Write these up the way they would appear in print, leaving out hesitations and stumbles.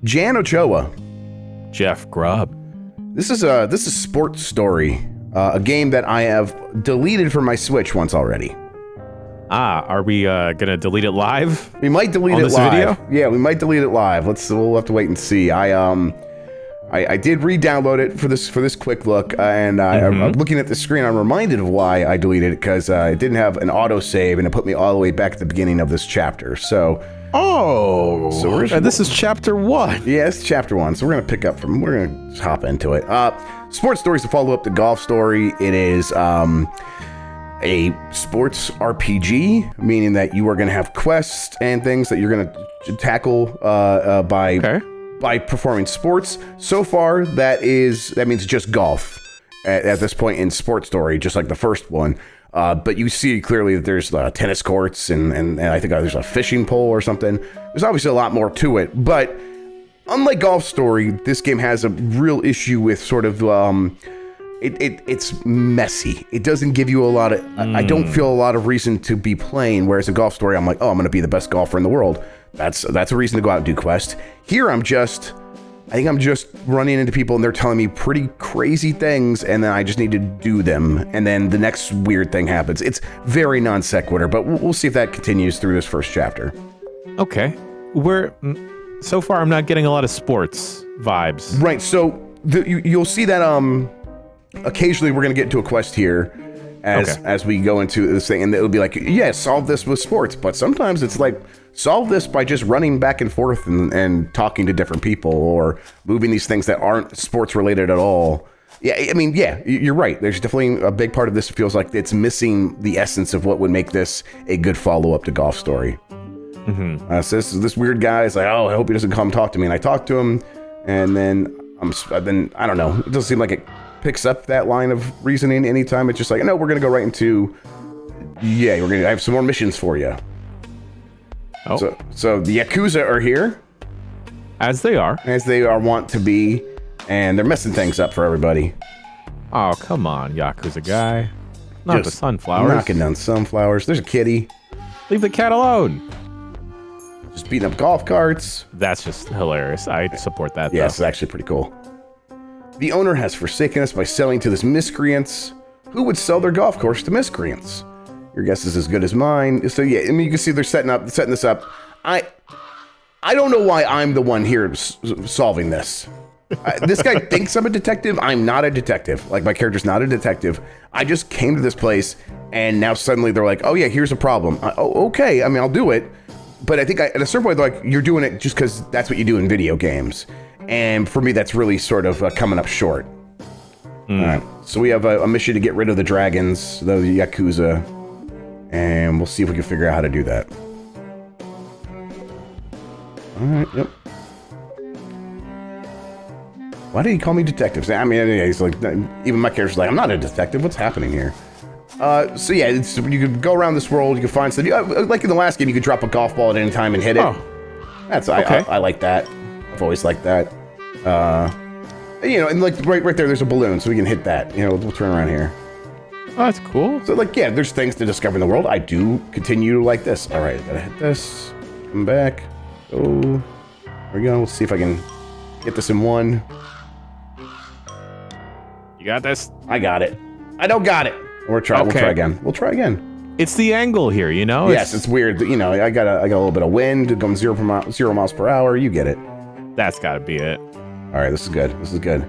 Jan Ochoa. Jeff Grubb. This is Sports Story, a game that I have deleted from my Switch once already. Are we gonna delete it live? We might delete it live. Video? Yeah, we might delete it live. We'll have to wait and see. I did re-download it for this quick look, and I'm looking at the screen. I'm reminded of why I deleted it, because it didn't have an autosave, and it put me all the way back at the beginning of this chapter. So this is chapter 1. Yeah, it's chapter 1. So we're gonna just hop into it. Sports Story is the follow-up to Golf Story. It is a sports RPG, meaning that you are going to have quests and things that you're going to tackle by performing sports. So far, that means just golf at this point in Sports Story, just like the first one. But you see clearly that there's tennis courts and I think there's a fishing pole or something. There's obviously a lot more to it, but unlike Golf Story, this game has a real issue with sort of it's messy. It doesn't give you a lot of I don't feel a lot of reason to be playing, whereas a Golf Story I'm like, I'm going to be the best golfer in the world. That's a reason to go out and do quests. Here I think I'm just running into people and they're telling me pretty crazy things, and then I just need to do them, and then the next weird thing happens. It's very non sequitur, but we'll see if that continues through this first chapter. Okay. So far I'm not getting a lot of sports vibes. Right, so you'll see that occasionally we're going to get into a quest here as we go into this thing, and it'll be like, solve this with sports, but sometimes it's like, solve this by just running back and forth and talking to different people, or moving these things that aren't sports related at all. You're right. There's definitely a big part of this feels like it's missing the essence of what would make this a good follow-up to Golf Story. So this weird guy is like, I hope he doesn't come talk to me, and I talk to him, and then I don't know. It doesn't seem like it picks up that line of reasoning anytime. It's just like, no, we're gonna go right into I have some more missions for you. So the Yakuza are here, as they are wont to be, and they're messing things up for everybody. Oh, come on, Yakuza guy, not the sunflowers. Knocking down sunflowers. There's a kitty. Leave the cat alone. Just beating up golf carts. That's just hilarious. I support that. Yes, it's actually pretty cool. The owner has forsaken us by selling to this miscreants. Who would sell their golf course to miscreants? Your guess is as good as mine. So you can see they're setting this up. I don't know why I'm the one here solving this. This guy thinks I'm a detective. I'm not a detective. Like, my character's not a detective. I just came to this place, and now suddenly they're like, here's a problem. Okay, I'll do it. But I think at a certain point, they're like, you're doing it just because that's what you do in video games. And for me, that's really sort of coming up short. All right, so we have a mission to get rid of the dragons, the Yakuza, and we'll see if we can figure out how to do that. All right, yep. Why did he call me detective? He's like, even my character's like, I'm not a detective. What's happening here? You could go around this world. You can find stuff. Like in the last game, you could drop a golf ball at any time and hit it. That's okay. I like that. I've always liked that. And like right there, there's a balloon, so we can hit that. We'll turn around here. Oh, that's cool. So there's things to discover in the world. I do continue like this. All right, gotta hit this. Come back. Oh, there we go. Let's see if I can get this in one. You got this? I got it. I don't got it. We'll try again. We'll try again. It's the angle here, Yes, it's weird. I got a little bit of wind going 0 miles per hour. You get it. That's got to be it. All right, this is good.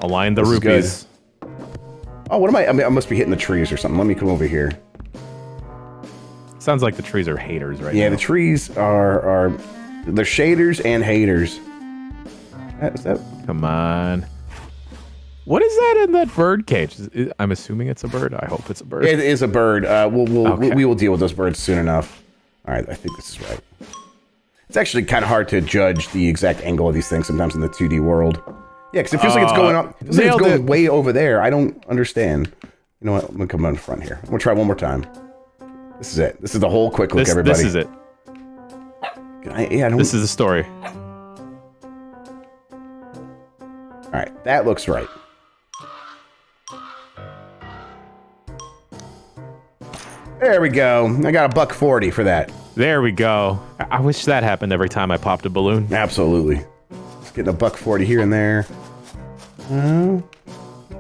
Align the rupees. Oh, what am I? I must be hitting the trees or something. Let me come over here. Sounds like the trees are haters right now. Yeah, the trees are they're shaders and haters. Is that? Come on. What is that in that bird cage? I'm assuming it's a bird. I hope it's a bird. It is a bird. We will deal with those birds soon enough. All right, I think this is right. It's actually kind of hard to judge the exact angle of these things sometimes in the 2D world. Yeah, because it feels like it's going up. It feels like it's going way over there. I don't understand. You know what? I'm going to come on the front here. I'm going to try one more time. This is it. This is the whole quick look, everybody. This is it. This is the story. All right, that looks right. There we go. I got $1.40 for that. There we go. I wish that happened every time I popped a balloon. Absolutely. getting $140 here and there.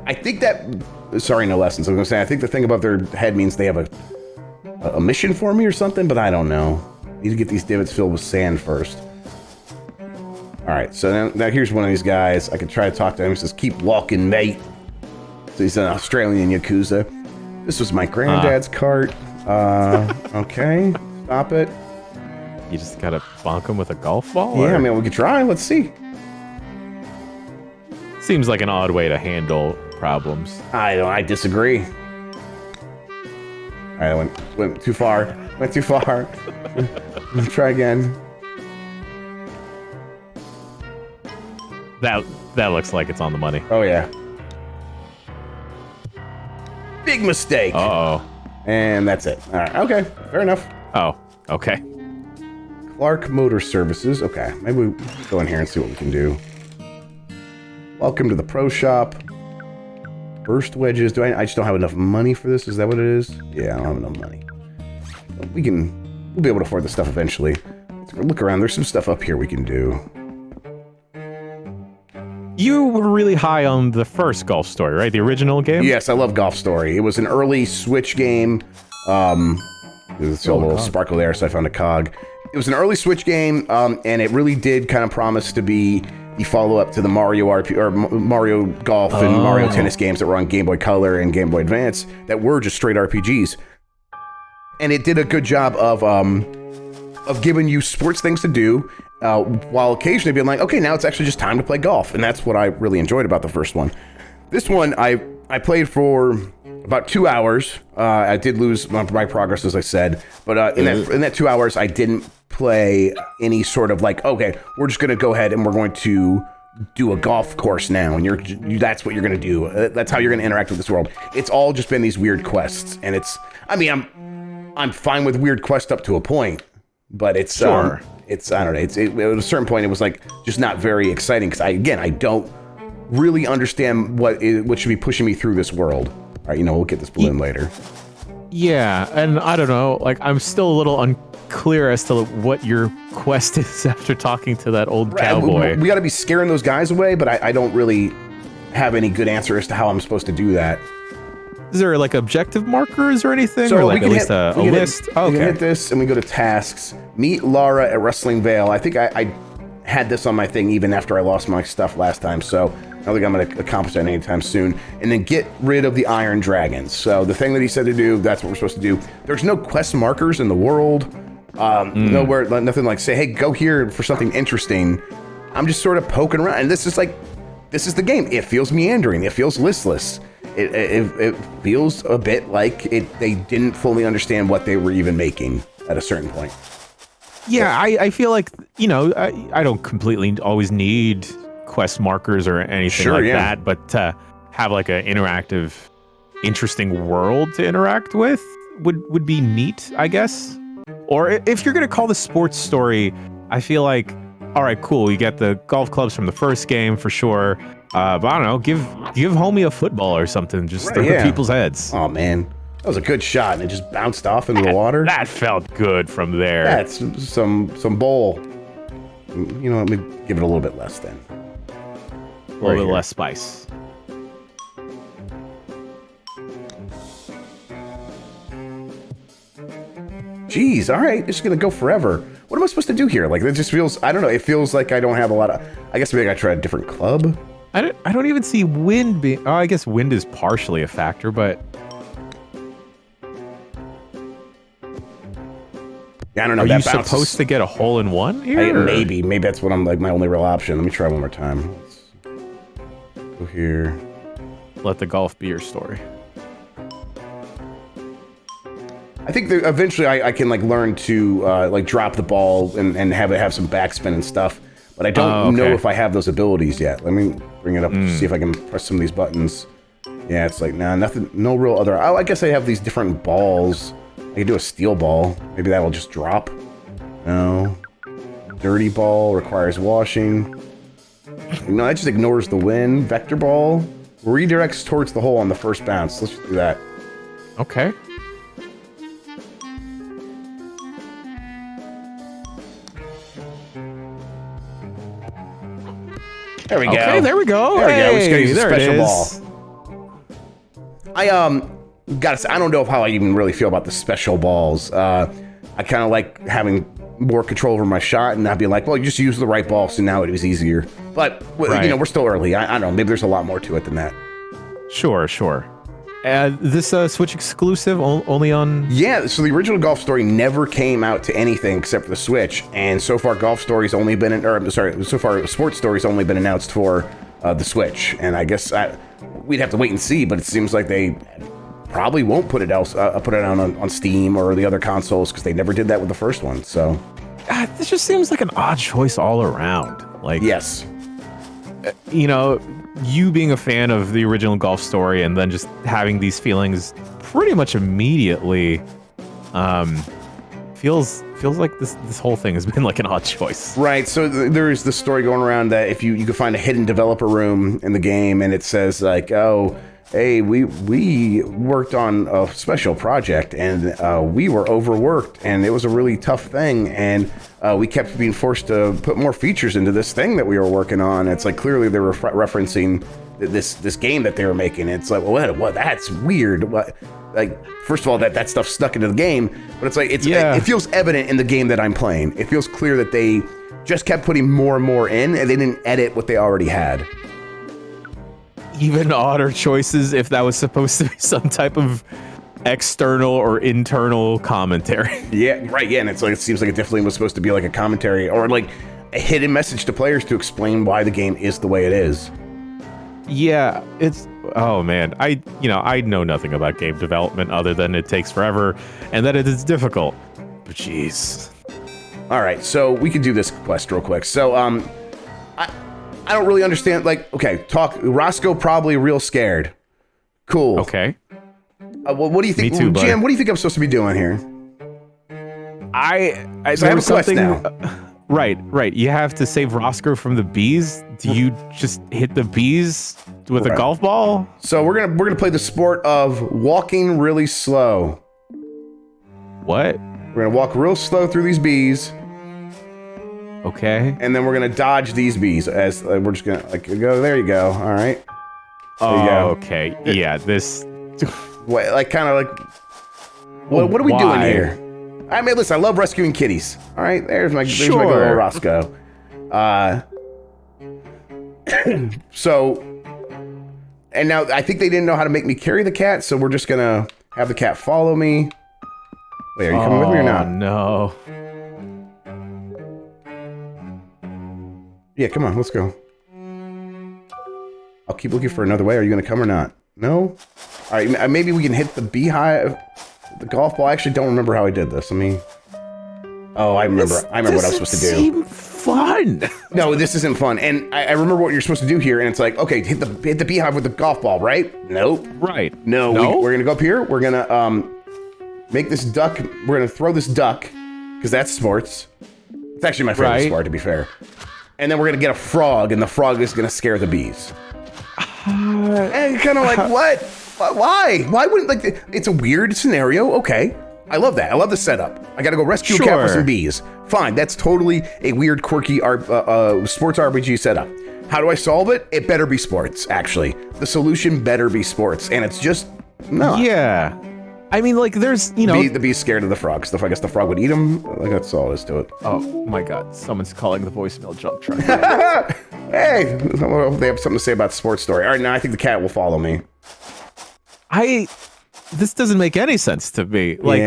I think that... Sorry, no lessons. I was going to say, I think the thing above their head means they have a mission for me or something, but I don't know. Need to get these divots filled with sand first. Alright, so now here's one of these guys. I can try to talk to him. He says, keep walking, mate. So he's an Australian Yakuza. This was my granddad's cart. Okay. Stop it. You just gotta bonk him with a golf ball? Yeah, or? I mean, we could try. Let's see. Seems like an odd way to handle problems. I disagree. Alright, I went too far. Went too far. Let's try again. That looks like it's on the money. Oh, yeah. Big mistake. Uh-oh. And that's it. All right. Okay. Fair enough. Oh, okay. Clark Motor Services. Okay. Maybe we go in here and see what we can do. Welcome to the pro shop. Burst wedges. I just don't have enough money for this. Is that what it is? Yeah, I don't have enough money. We'll be able to afford this stuff eventually. Let's go look around. There's some stuff up here we can do. You were really high on the first Golf Story, right? The original game? Yes, I love Golf Story. It was an early Switch game. There's a little sparkle there, so I found a cog. It was an early Switch game, and it really did kind of promise to be the follow-up to the Mario Mario Golf and Mario Tennis games that were on Game Boy Color and Game Boy Advance that were just straight RPGs. And it did a good job of giving you sports things to do, while occasionally being like, okay, now it's actually just time to play golf. And that's what I really enjoyed about the first one. This one, I played for about 2 hours. I did lose my progress, as I said. But in that 2 hours, I didn't play any sort of like, okay, we're just going to go ahead and we're going to do a golf course now. And that's what you're going to do. That's how you're going to interact with this world. It's all just been these weird quests. And I'm fine with weird quests up to a point. But it's... Sure. I don't know. At a certain point, it was like just not very exciting because I don't really understand what should be pushing me through this world. All right, we'll get this balloon later. Yeah, and I don't know. Like, I'm still a little unclear as to what your quest is after talking to that old cowboy. We got to be scaring those guys away, but I don't really have any good answer as to how I'm supposed to do that. Is there like objective markers or anything? So or like we can at least a list? We can hit this and we go to tasks. Meet Laura at Wrestling Vale. I think I had this on my thing even after I lost my stuff last time, so I don't think I'm going to accomplish that anytime soon. And then get rid of the Iron Dragons. So the thing that he said to do, that's what we're supposed to do. There's no quest markers in the world. Nowhere, nothing like say, hey, go here for something interesting. I'm just sort of poking around. And this is the game. It feels meandering. It feels listless. It feels a bit like they didn't fully understand what they were even making at a certain point. Yeah, I feel like, I don't completely always need quest markers or anything that, but to have like an interactive, interesting world to interact with would be neat, I guess. Or if you're going to call the sports story, I feel like, all right, cool, you get the golf clubs from the first game for sure. But I don't know, give homie a football or something, just throw at people's heads. Oh man, that was a good shot, and it just bounced off into the water. That felt good from there. That's some bowl. Let me give it a little bit less then. A little bit less spice. Jeez, all right, it's gonna go forever. What am I supposed to do here? Like, it just feels, I don't know, it feels like I don't have a lot of, I guess maybe I try a different club. I don't even see wind being, I guess wind is partially a factor, but. Yeah, I don't know. Are you supposed to get a hole in one here? Maybe that's what I'm like, my only real option. Let me try one more time. Let's go here. Let the golf be your story. I think that eventually I can like learn to like drop the ball and have it have some backspin and stuff, but I don't know if I have those abilities yet. Let me bring it up to see if I can press some of these buttons. Yeah, it's like nothing, no real other. Oh, I guess I have these different balls. I can do a steel ball. Maybe that will just drop. No. Dirty ball requires washing. No, that just ignores the wind. Vector ball redirects towards the hole on the first bounce. Let's just do that. Okay. There we go. Okay, there we go. There we go. We're just gonna use a there special it ball. is. Gotta say, I don't know how I even really feel about the special balls. I kind of like having more control over my shot and not being like, well, you just use the right ball, so now it was easier. But you know, we're still early. I don't know. Maybe there's a lot more to it than that. Sure. This Switch exclusive only on? Yeah, so the original Golf Story never came out to anything except for the Switch, and so far Golf Story's only been, so far Sports Story's only been announced for the Switch, and I guess we'd have to wait and see, but it seems like they probably won't put it out on Steam or the other consoles because they never did that with the first one. So this just seems like an odd choice all around. Like, yes, you know, you being a fan of the original Golf Story and then just having these feelings pretty much immediately, feels like this whole thing has been like an odd choice. Right. So there's this story going around that if you can find a hidden developer room in the game, and it says like, oh, hey, we worked on a special project and we were overworked and it was a really tough thing, and we kept being forced to put more features into this thing that we were working on. It's like clearly they were referencing this game that they were making. It's like, well, what? That's weird. What? Like, first of all, that stuff stuck into the game, but it's like it feels evident in the game that I'm playing. It feels clear that they just kept putting more and more in, and they didn't edit what they already had. Even odder choices if that was supposed to be some type of external or internal commentary. Yeah, right. Yeah, and it's like it seems like it definitely was supposed to be like a commentary or like a hidden message to players to explain why the game is the way it is. Yeah, oh man, I know nothing about game development other than it takes forever and that it is difficult. But jeez. All right, so we could do this quest real quick. So I don't really understand. Like, okay, Roscoe probably real scared. Cool. Okay. What do you think? Me too, Jim, what do you think I'm supposed to be doing here? I have a quest now. Right. You have to save Roscoe from the bees. Do you just hit the bees with a golf ball? So we're gonna play the sport of walking really slow. What? We're gonna walk real slow through these bees. Okay. And then we're gonna dodge these bees as we're just gonna go. There you go. All right. There you go. Okay. Yeah. This. What, like kind of like. What are we doing here? I mean, listen. I love rescuing kitties. All right. There's my good little Roscoe. So. And now I think they didn't know how to make me carry the cat, so we're just gonna have the cat follow me. Wait, are you coming with me or not? No. Yeah, come on, let's go. I'll keep looking for another way. Are you going to come or not? No? All right, maybe we can hit the beehive, the golf ball. I actually don't remember how I did this. Let me... Oh, I remember what I was supposed to do. Seem fun. No, this isn't fun. And I remember what you're supposed to do here, and it's like, okay, hit the beehive with the golf ball, right? Nope. Right. No? We're going to go up here. We're going to make this duck. We're going to throw this duck, because that's sports. It's actually my favorite sport, to be fair. And then we're gonna get a frog, and the frog is gonna scare the bees. And kind of like, what? Why? Why wouldn't, like, it's a weird scenario. Okay, I love that. I love the setup. I gotta go rescue a cat for some bees. Fine, that's totally a weird, quirky sports RPG setup. How do I solve it? It better be sports, actually. The solution better be sports, and it's just not. Yeah. I mean, like, there's, the bee's scared of the frogs. I guess the frog would eat him. Like, that's all there is to it. Oh my God! Someone's calling the voicemail jump truck. Hey, they have something to say about the sports story. All right, now I think the cat will follow me. This doesn't make any sense to me. Like,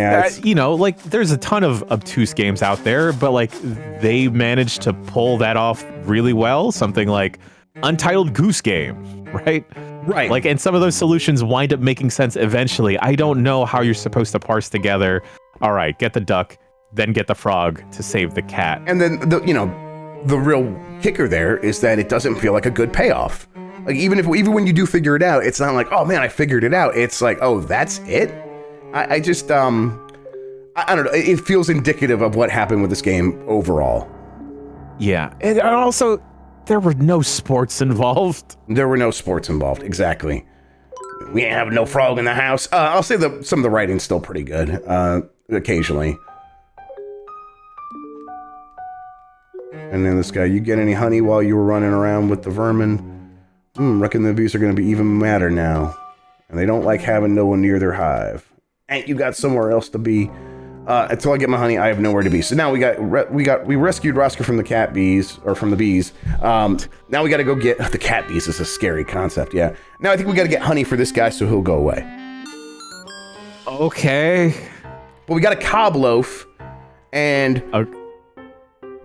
like, there's a ton of obtuse games out there, but like, they managed to pull that off really well. Something like Untitled Goose Game, right? Right. Like, and some of those solutions wind up making sense eventually. I don't know how you're supposed to parse together. All right, get the duck, then get the frog to save the cat. And then the real kicker there is that it doesn't feel like a good payoff. Like even when you do figure it out, it's not like, oh man, I figured it out. It's like, oh, that's it. I just I don't know. It feels indicative of what happened with this game overall. Yeah, and also, there were no sports involved. There were no sports involved, exactly. We ain't have no frog in the house. I'll say some of the writing's still pretty good, occasionally. And then this guy, you get any honey while you were running around with the vermin? Reckon the bees are going to be even madder now. And they don't like having no one near their hive. Ain't you got somewhere else to be? Until I get my honey, I have nowhere to be. So now we rescued Roscoe from the cat bees, or from the bees. Now we got to go get the cat bees. Is a scary concept, yeah. Now I think we got to get honey for this guy so he'll go away. Okay. Well, we got a cob loaf, and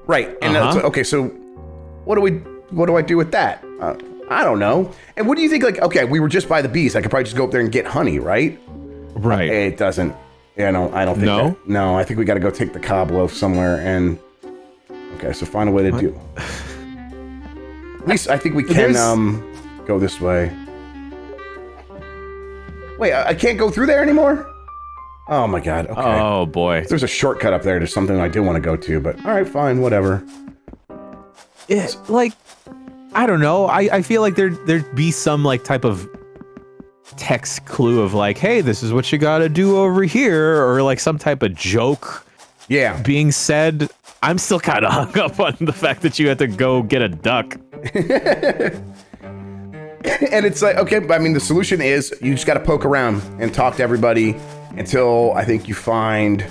right, and okay. So what do I do with that? I don't know. And what do you think? Like, okay, we were just by the bees. I could probably just go up there and get honey, right? Right. It doesn't. Yeah, no, I don't think that. No, I think we got to go take the cob loaf somewhere and... Okay, so find a way to do... At least I think we can go this way. Wait, I can't go through there anymore? Oh my god, okay. Oh boy. There's a shortcut up there to something I do want to go to, but alright, fine, whatever. It's like... I don't know. I feel like there'd be some like type of text clue of like, hey, this is what you gotta do over here, or like some type of joke being said. I'm still kind of hung up on the fact that you had to go get a duck. And it's like, okay, I mean, the solution is you just gotta poke around and talk to everybody until I think you find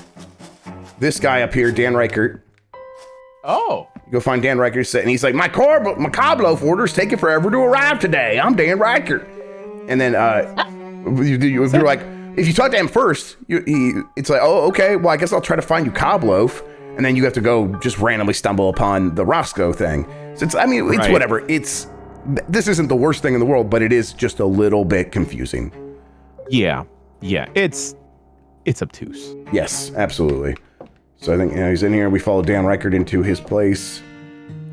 this guy up here, Dan Reichert. Oh. You go find Dan Reichert, and he's like, my cob loaf order's taking forever to arrive today. I'm Dan Reichert. And then you're like, if you talk to him first, it's like, oh, okay, well, I guess I'll try to find you cob loaf. And then you have to go just randomly stumble upon the Roscoe thing. So it's right. Whatever. This isn't the worst thing in the world, but it is just a little bit confusing. Yeah. It's obtuse. Yes, absolutely. So I think he's in here. We follow Dan Reichert into his place.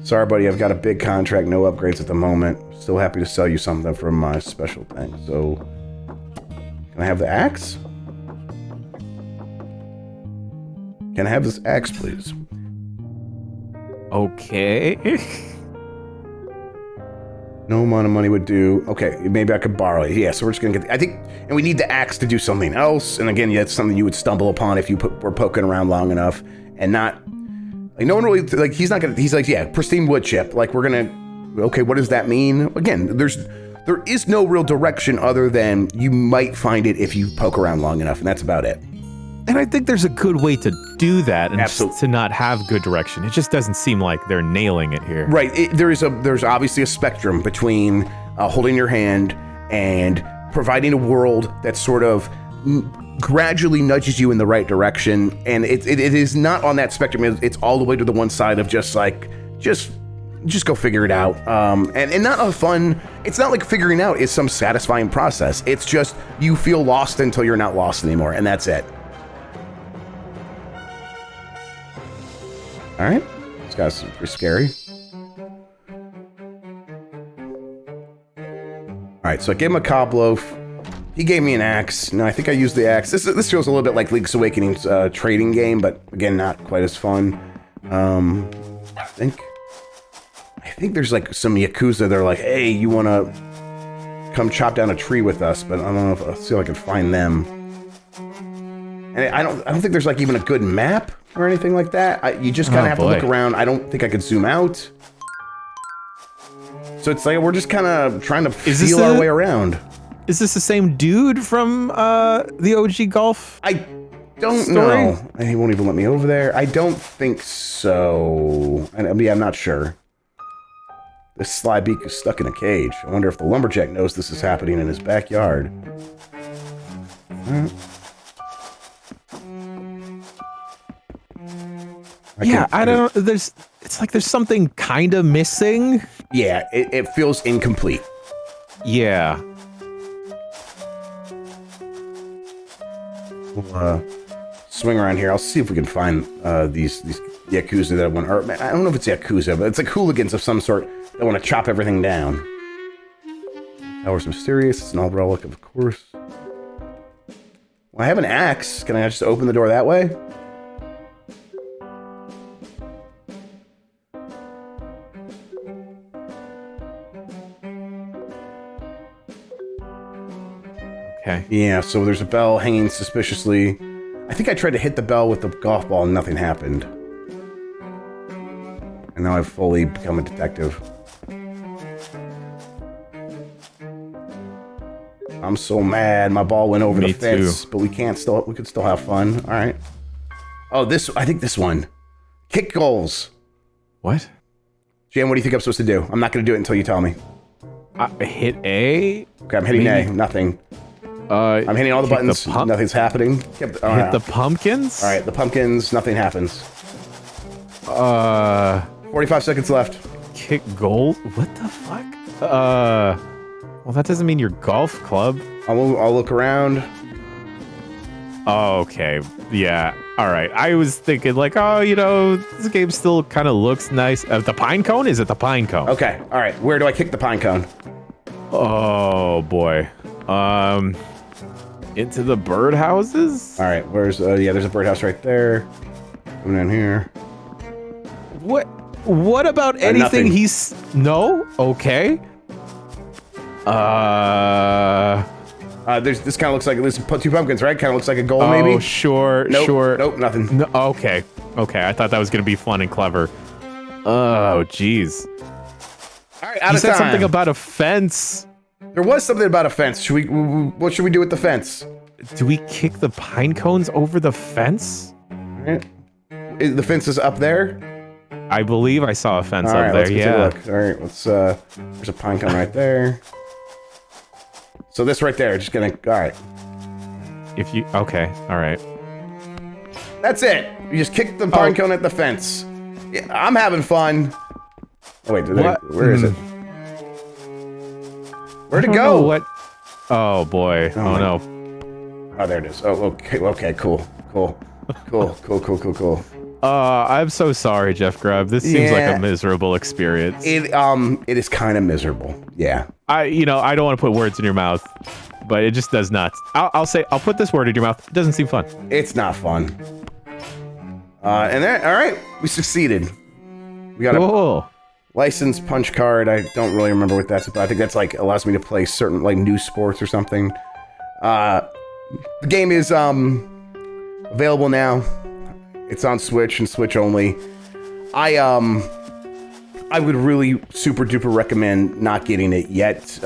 Sorry, buddy, I've got a big contract, no upgrades at the moment. Still happy to sell you something from my special thing. So, can I have the axe? Can I have this axe, please? Okay. No amount of money would do. Okay, maybe I could borrow it. Yeah, so we're just gonna get. And we need the axe to do something else. And again, that's something you would stumble upon if you were poking around long enough, and not. Like no one really like. He's not gonna. He's like, yeah, pristine wood chip. Like we're gonna. Okay, what does that mean? Again, there is no real direction other than you might find it if you poke around long enough, and that's about it. And I think there's a good way to do that, and just to not have good direction. It just doesn't seem like they're nailing it here. Right. There's obviously a spectrum between holding your hand and providing a world that sort of gradually nudges you in the right direction. And it is not on that spectrum. It's all the way to the one side of just go figure it out. And not a fun, it's not like figuring out is some satisfying process. It's just you feel lost until you're not lost anymore. And that's it. All right, this guy's super scary. All right, so I gave him a cob loaf. He gave me an axe. No, I think I used the axe. This feels a little bit like Link's Awakening's trading game, but again, not quite as fun. I think there's like some Yakuza. They're like, hey, you want to come chop down a tree with us? But I don't know if I'll see if I can find them. And I don't think there's like even a good map or anything like that. You just kind of have to look around. I don't think I could zoom out. So it's like we're just kind of trying to feel our way around. Is this the same dude from the OG Golf? I don't know. He won't even let me over there. I don't think so. I'm not sure. This sly beak is stuck in a cage. I wonder if the lumberjack knows this is happening in his backyard. I don't know. It's like there's something kind of missing. Yeah, it feels incomplete. Yeah. We'll swing around here. I'll see if we can find these Yakuza that want. Or I don't know if it's Yakuza, but it's like hooligans of some sort that want to chop everything down. Tower's mysterious. It's an old relic, of course. Well, I have an axe. Can I just open the door that way? Okay. Yeah, so there's a bell hanging suspiciously. I think I tried to hit the bell with the golf ball and nothing happened. And And now I've fully become a detective. I'm so mad. My ball went over the fence, but we could still have fun. All right. Oh, I think this one. Kick goals. What? Jan, what do you think I'm supposed to do? I'm not going to do it until you tell me. Hit A? Okay, I'm hitting A. Nothing. I'm hitting all the buttons. Nothing's happening. Hit the pumpkins? All right, the pumpkins. Nothing happens. 45 seconds left. Kick goal? What the fuck? Well, that doesn't mean your golf club. I'll look around. Oh, okay. Yeah. All right. I was thinking like, this game still kind of looks nice. The pine cone? Is it the pine cone? Okay. All right. Where do I kick the pine cone? Oh, boy. Into the birdhouses? All right. There's a birdhouse right there. Come down here. What about anything nothing. No? Okay. This kind of looks like there's 2 pumpkins, right? Kind of looks like a goal, maybe. Oh, sure, nope, sure. Nope, nothing. No, okay. I thought that was gonna be fun and clever. Oh, jeez. All right, out of time. You said something about a fence. There was something about a fence. What should we do with the fence? Do we kick the pine cones over the fence? All right. The fence is up there. I believe I saw a fence up there. Let's take a look. All right, there's a pine cone right there. So this right there, all right. All right. That's it. You just kick the pine cone at the fence. Yeah, I'm having fun. Oh wait, where is it? Where'd it go? What? Oh boy. Oh no. Oh, there it is. Oh, okay, cool. I'm so sorry, Jeff Grubb. This seems like a miserable experience. It is kind of miserable. Yeah. I don't want to put words in your mouth, but it just does not. I'll put this word in your mouth. It doesn't seem fun. It's not fun. All right, we succeeded. We got a license punch card. I don't really remember what that's about. I think that's like allows me to play certain like new sports or something. The game is available now. It's on Switch and Switch only. I would really super duper recommend not getting it yet.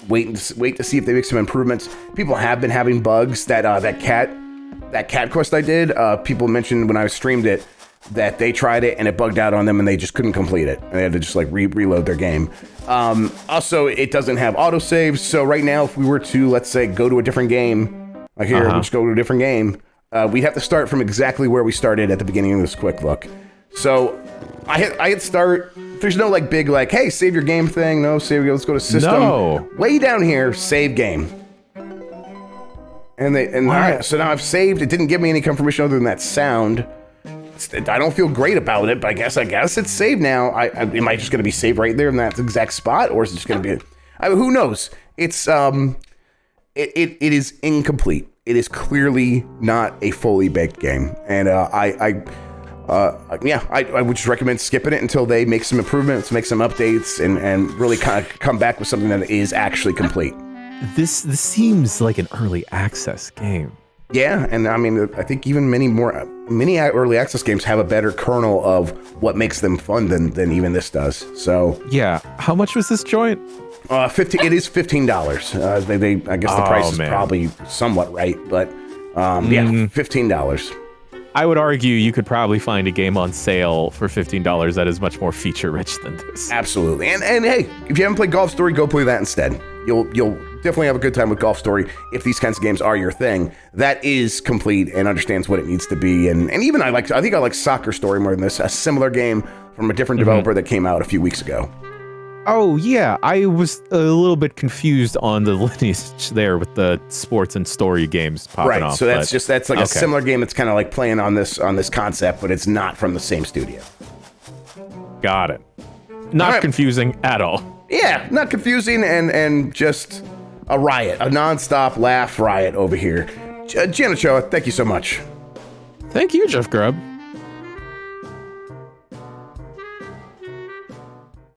Wait to see if they make some improvements. People have been having bugs. That cat quest I did. People mentioned when I streamed it that they tried it and it bugged out on them and they just couldn't complete it. And they had to just like reload their game. Also, it doesn't have autosaves. So right now, if we were to, let's say, go to a different game, like here, we'll just go to a different game. We'd have to start from exactly where we started at the beginning of this quick look. So I hit start. There's no like big like, hey, save your game thing. No, let's go to system. No. Way down here, save game. And all right, so now I've saved. It didn't give me any confirmation other than that sound. I don't feel great about it, but I guess it's saved now. Am I just going to be saved right there in that exact spot, or is it just going to be? Who knows? It's it is incomplete. It is clearly not a fully baked game, and I would just recommend skipping it until they make some improvements, make some updates, and really kind of come back with something that is actually complete. This seems like an early access game. Yeah, and I mean, I think even many early access games have a better kernel of what makes them fun than even this does. So yeah, how much was this joint? It is $15. I guess the price is probably somewhat right, but $15. I would argue you could probably find a game on sale for $15 that is much more feature rich than this. Absolutely, and hey, if you haven't played Golf Story, go play that instead. You'll definitely have a good time with Golf Story if these kinds of games are your thing. That is complete and understands what it needs to be, and even I think I like Soccer Story more than this. A similar game from a different developer that came out a few weeks ago. Oh yeah, I was a little bit confused on the lineage there with the sports and story games popping off. So that's like a similar game that's kind of like playing on this concept, but it's not from the same studio. Got it. Not confusing at all. Yeah, not confusing and just a riot, a nonstop laugh riot over here. Jan Ochoa, thank you so much. Thank you, Jeff Grubb.